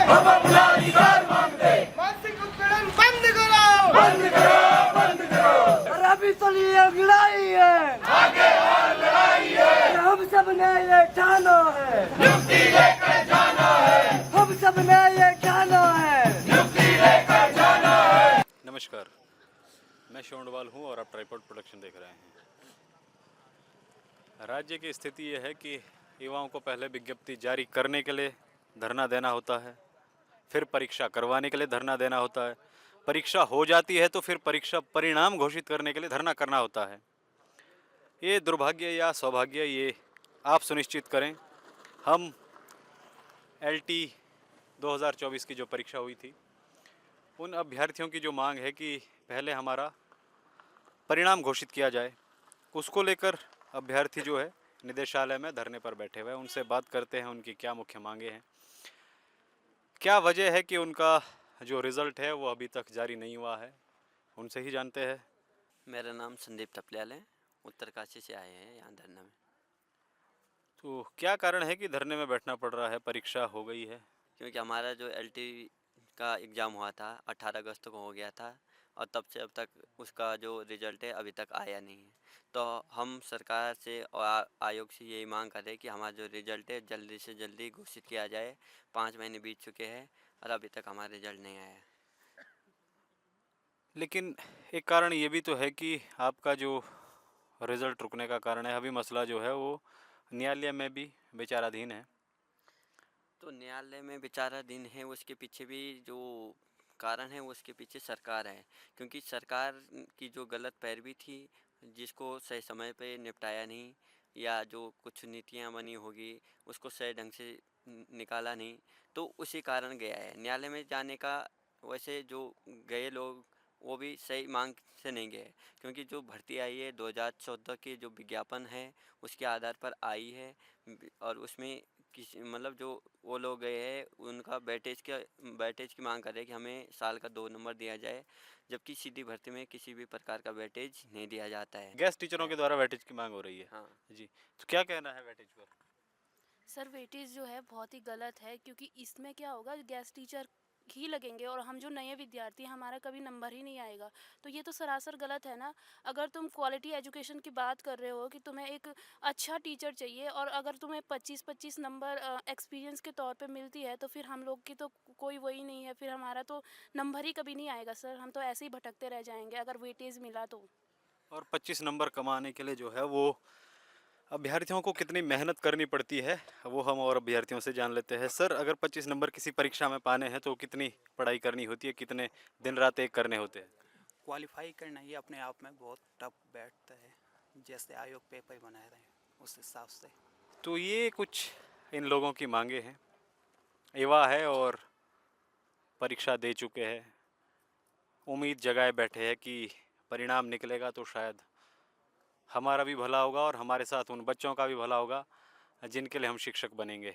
हम अपना अधिकार मांगते। मानसिक उत्पीड़न बंद करो, बंद करो, बंद करो। अरे अभी तो ये लड़ाई है, आगे और लड़ाई है, हम सब ने ये ठाना है, नियुक्ति लेकर जाना है, हम सब ने ये ठाना है, नियुक्ति लेकर जाना है। नमस्कार, मैं शोंडवाल हूँ और आप ट्राइपॉड प्रोडक्शन देख रहे हैं। राज्य की स्थिति यह है कि युवाओं को पहले विज्ञप्ति जारी करने के लिए धरना देना होता है, फिर परीक्षा करवाने के लिए धरना देना होता है, परीक्षा हो जाती है तो फिर परीक्षा परिणाम घोषित करने के लिए धरना करना होता है। ये दुर्भाग्य या सौभाग्य ये आप सुनिश्चित करें। हम LT 2024 की जो परीक्षा हुई थी, उन अभ्यर्थियों की जो मांग है कि पहले हमारा परिणाम घोषित किया जाए, उसको लेकर अभ्यर्थी जो है निदेशालय में धरने पर बैठे हुए हैं। उनसे बात करते हैं, उनकी क्या मुख्य मांगे हैं, क्या वजह है कि उनका जो रिज़ल्ट है वो अभी तक जारी नहीं हुआ है, उनसे ही जानते हैं। मेरा नाम संदीप टपलियाल है, उत्तरकाशी से आए हैं यहाँ धरना में। तो क्या कारण है कि धरने में बैठना पड़ रहा है? परीक्षा हो गई है। क्योंकि हमारा जो LT का एग्ज़ाम हुआ था 18 अगस्त को हो गया था और तब से अब तक उसका जो रिज़ल्ट है अभी तक आया नहीं है। तो हम सरकार से और आयोग से यही मांग कर रहे हैं कि हमारा जो रिज़ल्ट है जल्दी से जल्दी घोषित किया जाए। 5 महीने बीत चुके हैं और अभी तक हमारा रिज़ल्ट नहीं आया है। लेकिन एक कारण ये भी तो है कि आपका जो रिज़ल्ट रुकने का कारण है, अभी मसला जो है वो न्यायालय में भी विचाराधीन है। तो न्यायालय में विचाराधीन है, उसके पीछे भी जो कारण है उसके पीछे सरकार है। क्योंकि सरकार की जो गलत पैरवी थी, जिसको सही समय पे निपटाया नहीं, या जो कुछ नीतियां बनी होगी उसको सही ढंग से निकाला नहीं, तो उसी कारण गया है न्यायालय में जाने का। वैसे जो गए लोग वो भी सही मांग से नहीं गए, क्योंकि जो भर्ती आई है 2014 की जो विज्ञापन है उसके आधार पर आई है। और उसमें किसी मतलब जो वो लोग गए हैं उनका बैटेज की मांग कर रहे हैं कि हमें साल का 2 नंबर दिया जाए, जबकि सीधी भर्ती में किसी भी प्रकार का बैटेज नहीं दिया जाता है। गेस्ट टीचरों के द्वारा वेटेज की मांग हो रही है। हाँ। जी, तो क्या कहना है वेटेज पर? सर वेटेज जो है बहुत ही गलत है, क्योंकि इसमें क्या होगा, गेस्ट टीचर ही लगेंगे और हम जो नए विद्यार्थी हैं हमारा कभी नंबर ही नहीं आएगा। तो ये तो सरासर गलत है ना। अगर तुम क्वालिटी एजुकेशन की बात कर रहे हो कि तुम्हें एक अच्छा टीचर चाहिए और अगर तुम्हें 25-25 नंबर एक्सपीरियंस के तौर पे मिलती है, तो फिर हम लोग की तो कोई वही नहीं है, फिर हमारा तो नंबर ही कभी नहीं आएगा सर। हम तो ऐसे ही भटकते रह जाएंगे अगर वेटेज मिला तो। और 25 नंबर कमाने के लिए जो है वो अभ्यर्थियों को कितनी मेहनत करनी पड़ती है, वो हम और अभ्यर्थियों से जान लेते हैं। सर, अगर 25 नंबर किसी परीक्षा में पाने हैं तो कितनी पढ़ाई करनी होती है, कितने दिन रात एक करने होते हैं? क्वालिफाई करना ही अपने आप में बहुत टफ बैठता है, जैसे आयोग पेपर बना रहे हैं उस हिसाब से। तो ये कुछ इन लोगों की मांगे हैं। युवा है और परीक्षा दे चुके हैं, उम्मीद जगाए बैठे हैं कि परिणाम निकलेगा तो शायद हमारा भी भला होगा और हमारे साथ उन बच्चों का भी भला होगा जिनके लिए हम शिक्षक बनेंगे,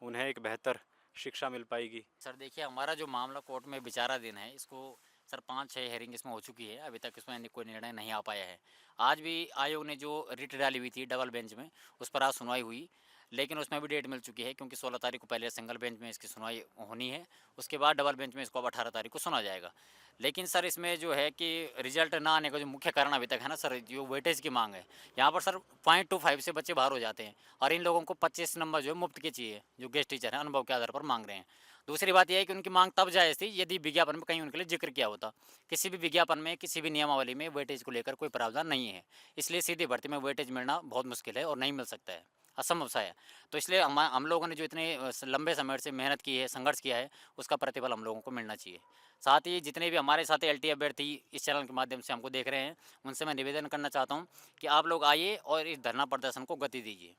उन्हें एक बेहतर शिक्षा मिल पाएगी। सर देखिए, हमारा जो मामला कोर्ट में विचाराधीन है, इसको सर 5-6 हेयरिंग इसमें हो चुकी है, अभी तक इसमें कोई निर्णय नहीं आ पाया है। आज भी आयोग ने जो रिट डाली हुई थी डबल बेंच में, उस पर आज सुनवाई हुई, लेकिन उसमें भी डेट मिल चुकी है, क्योंकि 16 तारीख को पहले सिंगल बेंच में इसकी सुनवाई होनी है, उसके बाद डबल बेंच में इसको अब 18 तारीख को सुना जाएगा। लेकिन सर इसमें जो है कि रिजल्ट ना आने का जो मुख्य कारण अभी तक है ना सर, जो वेटेज की मांग है, यहाँ पर सर 0.25 से बच्चे बाहर हो जाते हैं और इन लोगों को 25 नंबर जो है मुफ्त के चाहिए, जो गेस्ट टीचर हैं अनुभव के आधार पर मांग रहे हैं। दूसरी बात यह है कि उनकी मांग तब जायज़ थी यदि विज्ञापन में कहीं उनके लिए जिक्र किया होता। किसी भी विज्ञापन में, किसी भी नियमावली में वेटेज को लेकर कोई प्रावधान नहीं है, इसलिए सीधी भर्ती में वेटेज मिलना बहुत मुश्किल है और नहीं मिल सकता है, असंभव सा है। तो इसलिए हम लोगों ने जो इतने लंबे समय से मेहनत की है, संघर्ष किया है, उसका प्रतिफल हम लोगों को मिलना चाहिए। साथ ही जितने भी हमारे साथ LT अभ्यर्थी इस चैनल के माध्यम से हमको देख रहे हैं, उनसे मैं निवेदन करना चाहता हूँ कि आप लोग आइए और इस धरना प्रदर्शन को गति दीजिए।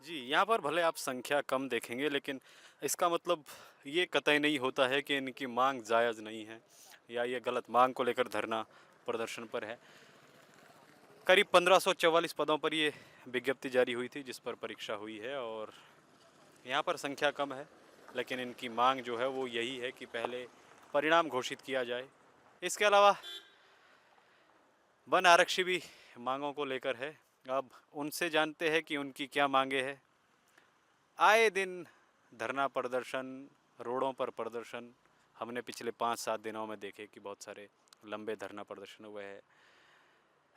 जी, यहाँ पर भले आप संख्या कम देखेंगे, लेकिन इसका मतलब ये कतई नहीं होता है कि इनकी मांग जायज़ नहीं है या ये गलत मांग को लेकर धरना प्रदर्शन पर है। करीब 1544 पदों पर ये विज्ञप्ति जारी हुई थी जिस पर परीक्षा हुई है और यहाँ पर संख्या कम है, लेकिन इनकी मांग जो है वो यही है कि पहले परिणाम घोषित किया जाए। इसके अलावा वन आरक्षी भी मांगों को लेकर है। अब उनसे जानते हैं कि उनकी क्या मांगे हैं। आए दिन धरना प्रदर्शन रोडों पर प्रदर्शन हमने पिछले 5-7 दिनों में देखे कि बहुत सारे लंबे धरना प्रदर्शन हुए हैं।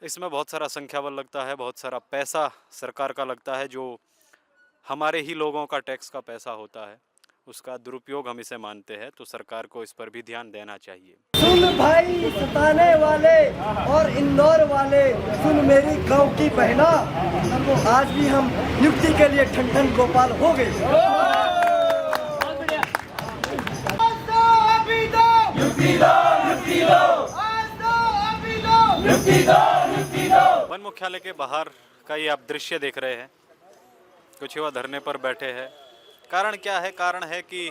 इसमें बहुत सारा संख्या बल लगता है, बहुत सारा पैसा सरकार का लगता है, जो हमारे ही लोगों का टैक्स का पैसा होता है, उसका दुरुपयोग हम इसे मानते हैं। तो सरकार को इस पर भी ध्यान देना चाहिए। सुन भाई सताने वाले और इंदौर वाले, सुन मेरी गांव की बहना, आज भी हम नियुक्ति के लिए ठन ठन गोपाल हो गए। वन मुख्यालय के बाहर का ये आप दृश्य देख रहे हैं। कुछ युवा धरने पर बैठे हैं। कारण क्या है? कारण है कि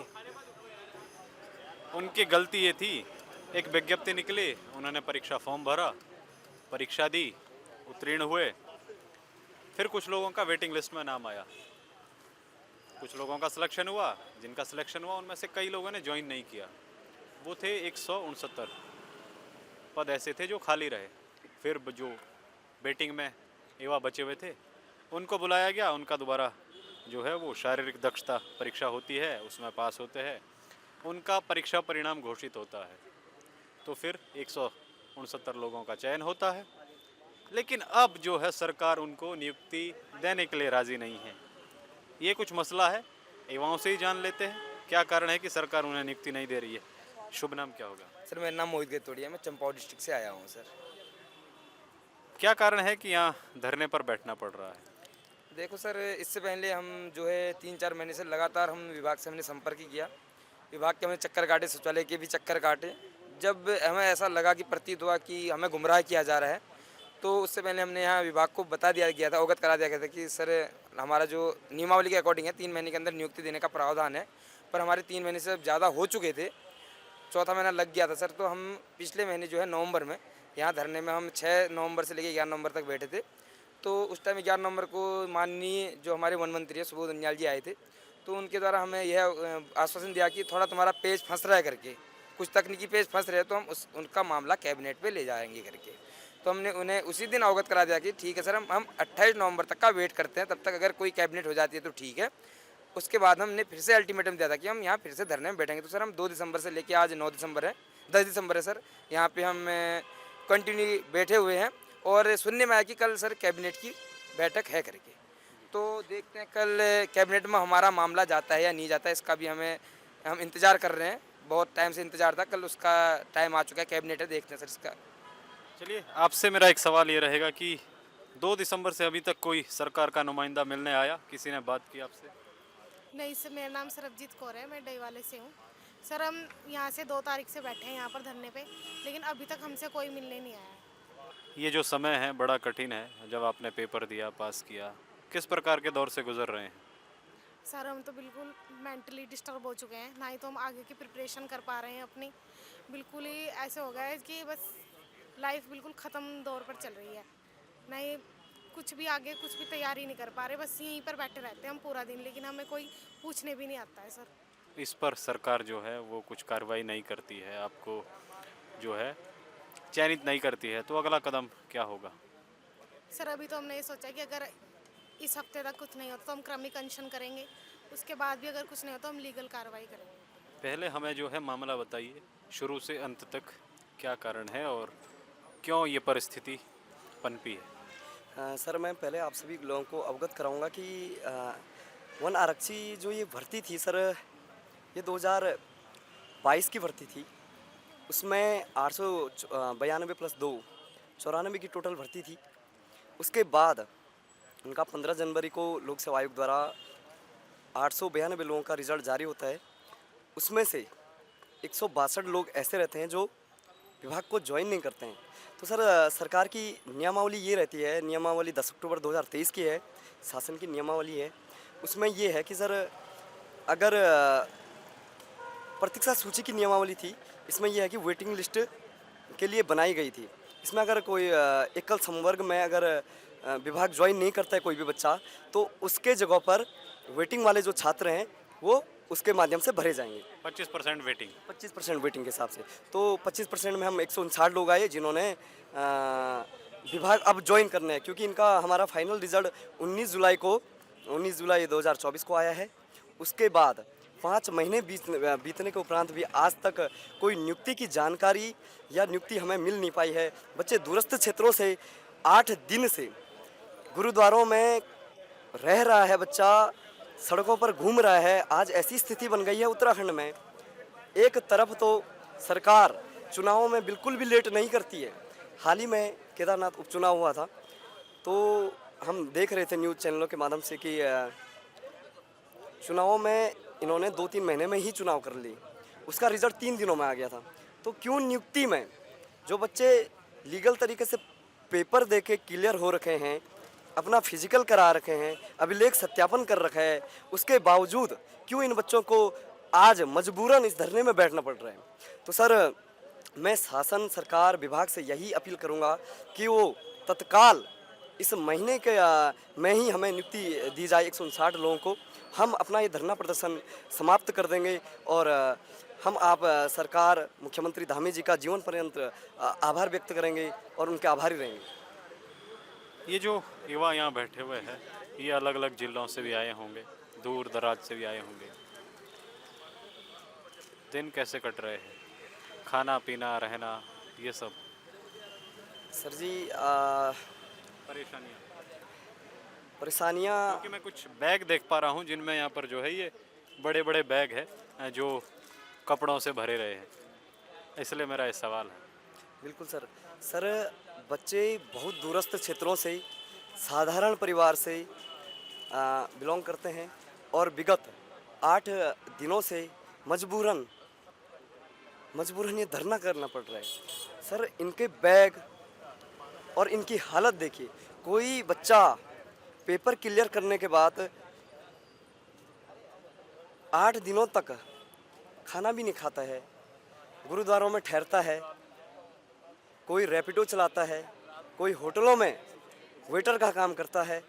उनकी गलती ये थी, एक विज्ञप्ति निकली, उन्होंने परीक्षा फॉर्म भरा, परीक्षा दी, उत्तीर्ण हुए, फिर कुछ लोगों का वेटिंग लिस्ट में नाम आया, कुछ लोगों का सिलेक्शन हुआ, जिनका सिलेक्शन हुआ उनमें से कई लोगों ने ज्वाइन नहीं किया। वो थे 169 पद ऐसे थे जो खाली रहे। फिर जो वेटिंग में युवा बचे हुए थे उनको बुलाया गया, उनका दोबारा जो है वो शारीरिक दक्षता परीक्षा होती है, उसमें पास होते हैं, उनका परीक्षा परिणाम घोषित होता है, तो फिर 169 लोगों का चयन होता है। लेकिन अब जो है सरकार उनको नियुक्ति देने के लिए राज़ी नहीं है। ये कुछ मसला है, युवाओं से ही जान लेते हैं क्या कारण है कि सरकार उन्हें नियुक्ति नहीं दे रही है। शुभ नाम क्या होगा? सर मेरा नाम मोहित गेतोड़िया, मैं चंपावत डिस्ट्रिक्ट से आया हूँ सर। क्या कारण है कि यहाँ धरने पर बैठना पड़ रहा है? देखो सर, इससे पहले हम जो है 3-4 महीने से लगातार हम विभाग से हमने संपर्क किया। विभाग के हमने चक्कर काटे, सचिवालय के भी चक्कर काटे। जब हमें ऐसा लगा कि प्रतीत हुआ कि हमें गुमराह किया जा रहा है, तो उससे पहले हमने यहाँ विभाग को बता दिया गया था, अवगत करा दिया गया था कि सर हमारा जो नियमावली के अकॉर्डिंग है 3 महीने के अंदर नियुक्ति देने का प्रावधान है, पर हमारे 3 महीने से ज़्यादा हो चुके थे, चौथा महीना लग गया था सर। तो हम पिछले महीने जो है नवंबर में यहाँ धरने में हम 6 नवंबर से लेकर 11 नवंबर तक बैठे थे। तो उस टाइम 11 नवंबर को माननीय जो हमारे वन मंत्री है सुबोध उनियाल जी आए थे, तो उनके द्वारा हमें यह आश्वासन दिया कि थोड़ा तुम्हारा पेज फंस रहा है करके, कुछ तकनीकी पेज फंस रहे हैं, तो हम उनका मामला कैबिनेट पे ले जाएंगे करके। तो हमने उन्हें उसी दिन अवगत करा दिया कि ठीक है सर, हम 28 नवंबर तक का वेट करते हैं, तब तक अगर कोई कैबिनेट हो जाती है तो ठीक है। उसके बाद हमने फिर से अल्टीमेटम दिया था कि हम यहाँ फिर से धरने में बैठेंगे। तो सर हम 2 दिसंबर से लेके आज 9 दिसंबर है, 10 दिसंबर है सर, यहाँ पे हम कंटिन्यू बैठे हुए हैं। और सुनने में आया कि कल सर कैबिनेट की बैठक है करके, तो देखते हैं कल कैबिनेट में हमारा मामला जाता है या नहीं जाता है, इसका भी हम इंतज़ार कर रहे हैं। बहुत टाइम से इंतज़ार था, कल उसका टाइम आ चुका है, कैबिनेट है, देखते हैं सर इसका। चलिए, आपसे मेरा एक सवाल ये रहेगा कि 2 दिसंबर से अभी तक कोई सरकार का नुमाइंदा मिलने आया? किसी ने बात की आपसे? नहीं सर, मेरा नाम सरबजीत कौर है, मैं डईवाले से हूँ सर। हम यहाँ से 2 तारीख से बैठे हैं यहाँ पर धरने पे, लेकिन अभी तक हमसे कोई मिलने नहीं आया है। ये जो समय है बड़ा कठिन है, जब आपने पेपर दिया, पास किया, किस प्रकार के दौर से गुजर रहे हैं? सर हम तो बिल्कुल मेंटली डिस्टर्ब हो चुके हैं, ना ही तो हम आगे की प्रिपरेशन कर पा रहे हैं अपनी। बिल्कुल ही ऐसे हो गया है कि बस लाइफ बिल्कुल ख़त्म दौर पर चल रही है, नहीं कुछ भी आगे कुछ भी तैयारी नहीं कर पा रहे, बस यहीं पर बैठे रहते हैं हम पूरा दिन, लेकिन हमें कोई पूछने भी नहीं आता है सर। इस पर सरकार जो है वो कुछ कार्रवाई नहीं करती है, आपको जो है चयनित नहीं करती है, तो अगला कदम क्या होगा? सर अभी तो हमने ये सोचा कि अगर इस हफ्ते तक कुछ नहीं होता तो हम क्रमिक अनशन करेंगे, उसके बाद भी अगर कुछ नहीं होता तो हम लीगल कार्रवाई करेंगे। पहले हमें जो है मामला बताइए, शुरू से अंत तक क्या कारण है और क्यों ये परिस्थिति पनपी है? सर मैं पहले आप सभी लोगों को अवगत कराऊंगा कि वन आरक्षी जो ये भर्ती थी सर, ये 2022 की भर्ती थी। उसमें 892 + 2 94 की टोटल भर्ती थी। उसके बाद उनका 15 जनवरी को लोक सेवा आयोग द्वारा 892 लोगों का रिजल्ट जारी होता है। उसमें से 162 लोग ऐसे रहते हैं जो विभाग को ज्वाइन नहीं करते हैं। तो सर सरकार की नियमावली ये रहती है, नियमावली 10 अक्टूबर 2023 की है, शासन की नियमावली है। उसमें ये है कि सर अगर प्रतीक्षा सूची की नियमावली थी, इसमें यह है कि वेटिंग लिस्ट के लिए बनाई गई थी। इसमें अगर कोई एकल संवर्ग में अगर विभाग ज्वाइन नहीं करता है कोई भी बच्चा, तो उसके जगह पर वेटिंग वाले जो छात्र हैं वो उसके माध्यम से भरे जाएंगे। 25% वेटिंग, 25% वेटिंग के हिसाब से। तो 25% में हम 159 लोग आए जिन्होंने विभाग अब ज्वाइन करने हैं, क्योंकि इनका हमारा फाइनल रिजल्ट 19 जुलाई 2024 को आया है। उसके बाद 5 महीने बीतने के उपरांत भी आज तक कोई नियुक्ति की जानकारी या नियुक्ति हमें मिल नहीं पाई है। बच्चे दूरस्थ क्षेत्रों से 8 दिन से गुरुद्वारों में रह रहा है, बच्चा सड़कों पर घूम रहा है। आज ऐसी स्थिति बन गई है उत्तराखंड में, एक तरफ तो सरकार चुनावों में बिल्कुल भी लेट नहीं करती है। हाल ही में केदारनाथ उपचुनाव हुआ था, तो हम देख रहे थे न्यूज़ चैनलों के माध्यम से कि चुनावों में इन्होंने 2-3 महीने में ही चुनाव कर ली, उसका रिजल्ट 3 दिनों में आ गया था। तो क्यों नियुक्ति में जो बच्चे लीगल तरीके से पेपर दे के क्लियर हो रखे हैं, अपना फिजिकल करा रखे हैं, अभिलेख सत्यापन कर रखा है, उसके बावजूद क्यों इन बच्चों को आज मजबूरन इस धरने में बैठना पड़ रहा है? तो सर, मैं शासन, सरकार, विभाग से यही अपील करूंगा कि वो तत्काल इस महीने के में ही हमें नियुक्ति दी जाए 159 लोगों को। हम अपना ये धरना प्रदर्शन समाप्त कर देंगे और हम आप सरकार, मुख्यमंत्री धामी जी का जीवन पर्यंत आभार व्यक्त करेंगे और उनके आभारी रहेंगे। ये जो युवा यहाँ बैठे हुए हैं, ये अलग अलग जिलों से भी आए होंगे, दूर दराज से भी आए होंगे। दिन कैसे कट रहे हैं? खाना पीना, रहना, ये सब सर जी परेशानियाँ, क्योंकि मैं कुछ बैग देख पा रहा हूँ जिनमें यहाँ पर जो है ये बड़े बड़े बैग है जो कपड़ों से भरे रहे हैं, इसलिए मेरा ये सवाल है। बिल्कुल सर, बच्चे बहुत दूरस्थ क्षेत्रों से, साधारण परिवार से बिलोंग करते हैं और विगत 8 दिनों से मजबूरन ये धरना करना पड़ रहा है। सर, इनके बैग और इनकी हालत देखिए। कोई बच्चा पेपर क्लियर करने के बाद 8 दिनों तक खाना भी नहीं खाता है, गुरुद्वारों में ठहरता है, कोई रैपिडो चलाता है, कोई होटलों में वेटर का काम करता है।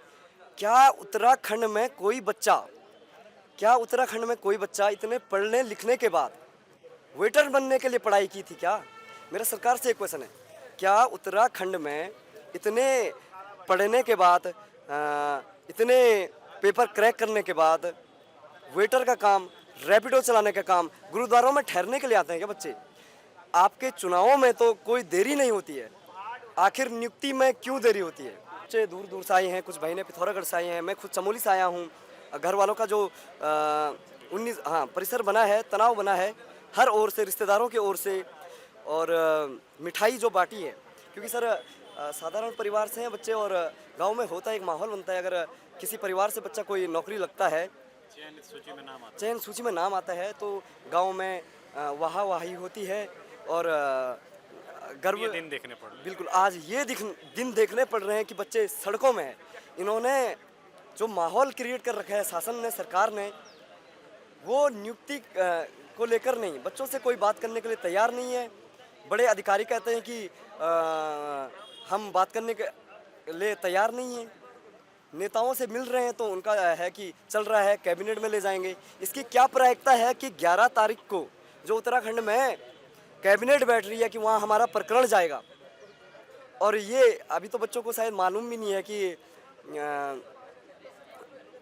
क्या उत्तराखंड में कोई बच्चा इतने पढ़ने लिखने के बाद वेटर बनने के लिए पढ़ाई की थी क्या? मेरा सरकार से एक क्वेश्चन है, क्या उत्तराखंड में इतने पढ़ने के बाद, इतने पेपर क्रैक करने के बाद वेटर का काम, रैपिडो चलाने का काम, गुरुद्वारों में ठहरने के लिए आते हैं क्या बच्चे? आपके चुनावों में तो कोई देरी नहीं होती है, आखिर नियुक्ति में क्यों देरी होती है? बच्चे दूर दूर से आए हैं, कुछ बहनें पिथौरागढ़ से आए हैं, मैं खुद चमोली से आया हूँ। घर वालों का जो 19 परिसर बना है, तनाव बना है हर ओर से, रिश्तेदारों के ओर से, और मिठाई जो बांटी है, क्योंकि सर साधारण परिवार से हैं बच्चे और गांव में होता है, एक माहौल बनता है। अगर किसी परिवार से बच्चा कोई नौकरी लगता है, चयन सूची में नाम आता है, तो गांव में वाही होती है और गर्व दिन देखने पड़ रहे हैं। बिल्कुल, आज ये दिन देखने पड़ रहे हैं कि बच्चे सड़कों में हैं। इन्होंने जो माहौल क्रिएट कर रखा है शासन ने, सरकार ने, वो नियुक्ति को लेकर नहीं, बच्चों से कोई बात करने के लिए तैयार नहीं है। बड़े अधिकारी कहते हैं कि हम बात करने के लिए तैयार नहीं हैं। नेताओं से मिल रहे हैं तो उनका है कि चल रहा है, कैबिनेट में ले जाएंगे। इसकी क्या प्रायिकता है कि 11 तारीख को जो उत्तराखंड में कैबिनेट बैठ रही है कि वहाँ हमारा प्रकरण जाएगा, और ये अभी तो बच्चों को शायद मालूम भी नहीं है कि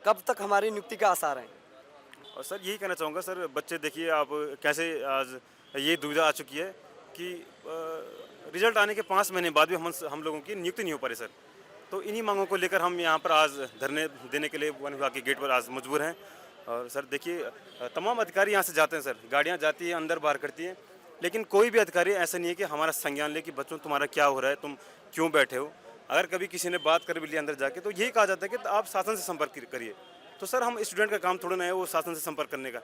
कब तक हमारी नियुक्ति के आसार हैं। और सर यही कहना चाहूँगा सर, बच्चे देखिए आप कैसे आज ये दुविधा आ चुकी है कि रिजल्ट आने के 5 महीने बाद भी हम लोगों की नियुक्ति नहीं हो पा रही सर। तो इन्हीं मांगों को लेकर हम यहाँ पर आज धरने देने के लिए वन विभाग के गेट पर आज मजबूर हैं। और सर देखिए, तमाम अधिकारी यहाँ से जाते हैं सर, गाड़ियाँ जाती हैं, अंदर बाहर करती हैं, लेकिन कोई भी अधिकारी ऐसा नहीं है कि हमारा संज्ञान ले कि बच्चों तुम्हारा क्या हो रहा है, तुम क्यों बैठे हो। अगर कभी किसी ने बात कर भी लिया अंदर जाके, तो यही कहा जाता है कि आप शासन से संपर्क करिए। तो सर हम स्टूडेंट का काम थोड़ा ना है वो शासन से संपर्क करने का,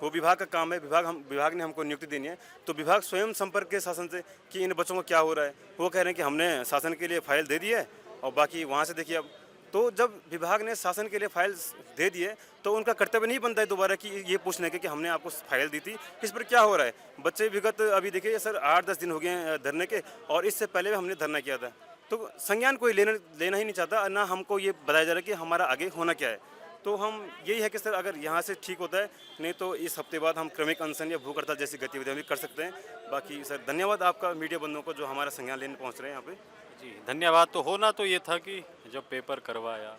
वो विभाग का काम है। विभाग ने हमको नियुक्ति देनी है, तो विभाग स्वयं संपर्क के शासन से कि इन बच्चों को क्या हो रहा है। वो कह रहे हैं कि हमने शासन के लिए फाइल दे दी है और बाकी वहाँ से देखिए। अब तो जब विभाग ने शासन के लिए फाइल दे दिए तो उनका कर्तव्य नहीं बनता है दोबारा कि ये पूछने के कि हमने आपको फाइल दी थी, इस पर क्या हो रहा है। बच्चे विगत अभी देखिए सर 8-10 दिन हो गए हैं धरने के, और इससे पहले भी हमने धरना किया था। तो संज्ञान कोई लेना ही नहीं चाहता, ना हमको ये बताया जा रहा है कि हमारा आगे होना क्या है। तो हम यही है कि सर अगर यहाँ से ठीक होता है, नहीं तो इस हफ्ते बाद हम क्रमिक अनशन या भूख हड़ताल जैसी गतिविधियाँ भी कर सकते हैं। बाकी सर धन्यवाद आपका मीडिया बंधुओं को जो हमारा संज्ञान लेने पहुँच रहे हैं यहाँ पे। जी धन्यवाद। तो होना तो ये था कि जब पेपर करवाया,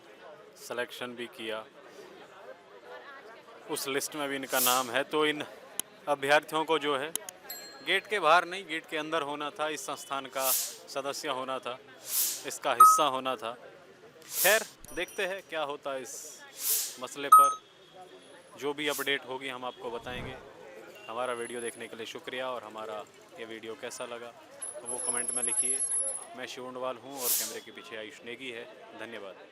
सिलेक्शन भी किया, उस लिस्ट में भी इनका नाम है। तो इन अभ्यर्थियों को जो है गेट के बाहर नहीं, गेट के अंदर होना था, इस संस्थान का सदस्य होना था, इसका हिस्सा होना था। खैर देखते हैं क्या होता है इस मसले पर। जो भी अपडेट होगी हम आपको बताएंगे। हमारा वीडियो देखने के लिए शुक्रिया, और हमारा ये वीडियो कैसा लगा तो वो कमेंट में लिखिए। मैं शिव उंडवाल हूँ और कैमरे के पीछे आयुष नेगी है। धन्यवाद।